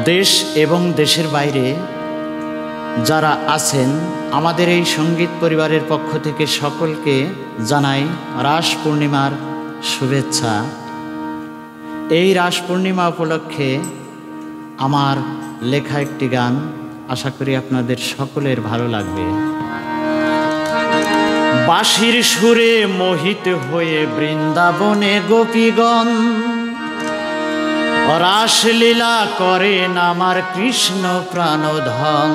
দেশ এবং দেশের বাইরে যারা আছেন আমাদের এই সঙ্গীত পরিবারের পক্ষ থেকে সকলকে জানাই রাস পূর্ণিমার শুভেচ্ছা। এই রাস পূর্ণিমা উপলক্ষে আমার লেখা একটি গান, আশা করি আপনাদের সকলের ভালো লাগবে। বাঁশির সুরে মোহিত হয়ে বৃন্দাবনে গোপীগণ রাসলীলা করেন আমার কৃষ্ণ প্রাণধন।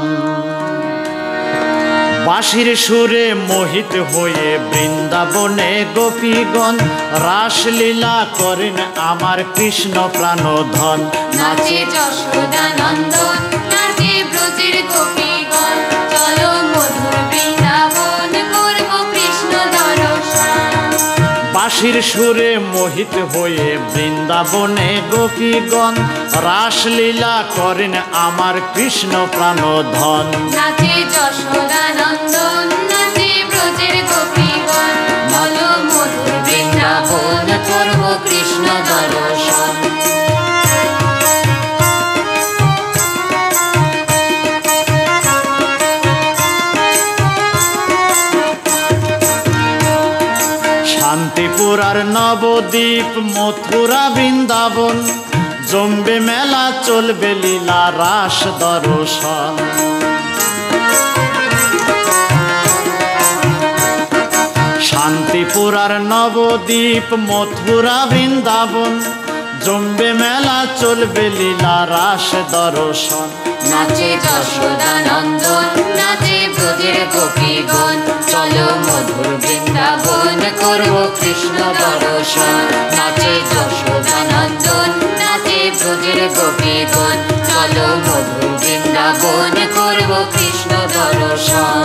বাঁশির সুরে মোহিত হয়ে বৃন্দাবনে গোপীগণ রাসলীলা করেন আমার কৃষ্ণ প্রাণধন। নাচে যশোদানন্দন, নাচে ব্রজের গোপীগণ, চলো মধুর বৃন্দাবন করব কৃষ্ণ দর্শন। বাঁশির সুরে মোহিত হয়ে বৃন্দাবনে গোপীগণ রাসলীলা করেন আমার কৃষ্ণ প্রাণধন। নাচে যশোদানন্দন, নাচে ব্রজের গোপীগণ, চলো মধুর বৃন্দাবন করব কৃষ্ণ দর্শন। শান্তিপুর আর নবদ্বীপ মথুরা বৃন্দাবন জমবে মেলা, চলবে লীলা রাস দর্শন। শান্তিপুর আর নবদ্বীপ মথুরা বৃন্দাবন জমবে মেলা, চলবে লীলা রাস দর্শন। নাচে যশোদানন্দন, নাচে ব্রজের গোপীগণ, চলো মধুর বৃন্দাবন করব কৃষ্ণ দর্শন। নাচে যশোদানন্দন, নাচে ব্রজের গোপীগণ, চলো মধুর বৃন্দাবন করব কৃষ্ণ দর্শন।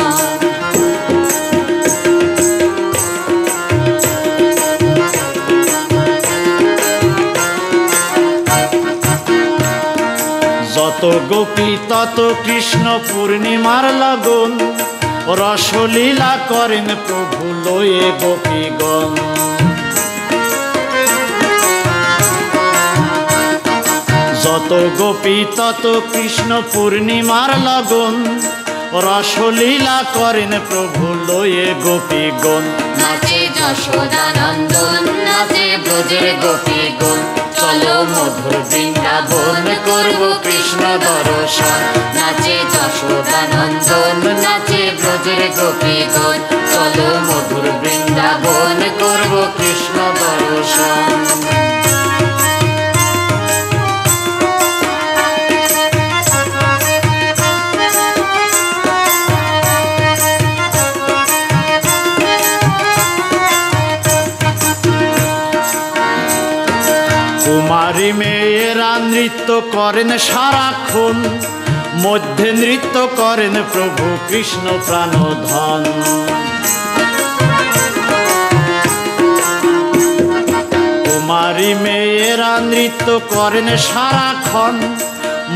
যত গোপী তত কৃষ্ণ পূর্ণিমার লগন রসলীলা করেন প্রভু লয়ে গোপীগণ। যত গোপী তত কৃষ্ণ পূর্ণিমার লগন রসলীলা করেন প্রভু লয়ে গোপীগণ। নাচে যশোদানন্দন, নাচে ব্রজের গোপীগণ, চলো মধুর বৃন্দাবন করব কৃষ্ণ দর্শন। নাচে যশোদানন্দন, নাচে ব্রজের গোপীগণ, চলো মধুর বৃন্দাবন করব কৃষ্ণ দর্শন। কুমারী মেয়েরা নৃত্য করেন সারাক্ষণ, মধ্যে নৃত্য করেন প্রভু কৃষ্ণ প্রাণধন। কুমারী মেয়েরা নৃত্য করেন সারাক্ষণ,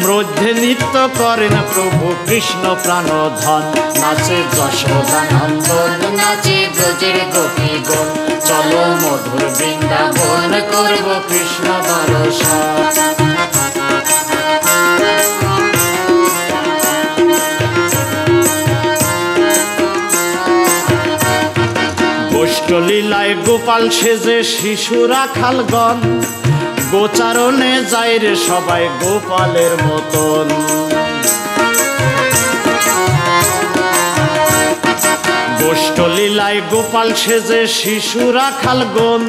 মধ্যে নৃত্য করেন প্রভু কৃষ্ণ প্রাণধন। নাচে যশোদানন্দন, নাচে ব্রজের গোপীগণ, চলো মধুর বৃন্দাবন করব কৃষ্ণ দর্শন। গোষ্ঠলীলায় গোপাল সেজে শিশুরা খালগণ গোচারণে যায় রে সবাই গোপালের মতন। গোষ্ঠলীলায় গোপাল সেজে শিশুরা খালগণ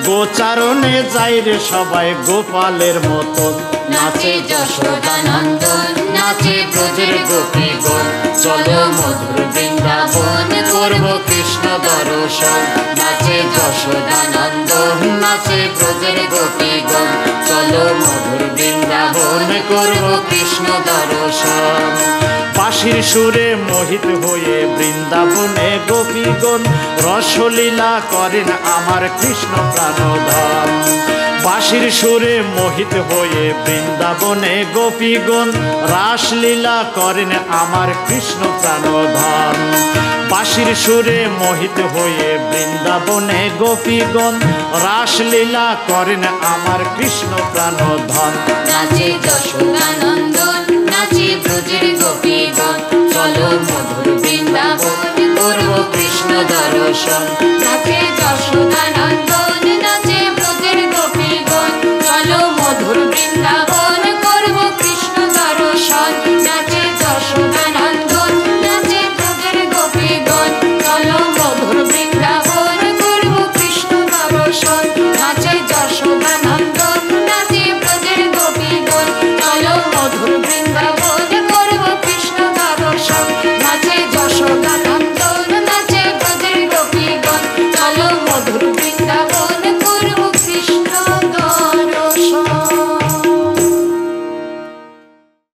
গোচারণে যায় রে সবাই গোপালের মতন। নাচে যশোদানন্দন, নাচে ব্রজের গোপীগণ, চলো মধুর বৃন্দাবন করব কৃষ্ণ দর্শন। নাচে যশোদানন্দন, নাচে ব্রজের গোপীগণ, চলো মধুর বৃন্দাবন করব কৃষ্ণ দর্শন। বাঁশির সুরে মোহিত হয়ে বৃন্দাবনে গোপীগণ রসলীলা করেন আমার কৃষ্ণ প্রাণধন। বাঁশির সুরে মোহিত হয়ে বৃন্দাবনে গোপীগণ রাসলীলা করেন আমার কৃষ্ণ প্রাণধন। বাঁশির সুরে মোহিত হয়ে বৃন্দাবনে গোপীগণ রাসলীলা করেন আমার কৃষ্ণ প্রাণধন। নাচে যশোদানন্দন, মধুর বৃন্দাবন করব কৃষ্ণ দর্শন। নাচে যশোদানন্দন নাচে ব্রজের গোপীগণ, চলো মধুর বৃন্দাবন করব কৃষ্ণ দর্শন। নাচে যশোদানন্দন নাচে ব্রজের গোপীগণ, চলো মধুর বৃন্দাবন করব কৃষ্ণ দর্শন। নাচে যশোদানন্দন নাচে ব্রজের গোপীগণ, চলো মধুর বৃন্দাবন করব কৃষ্ণ দর্শন। নাচে যশোদানন্দন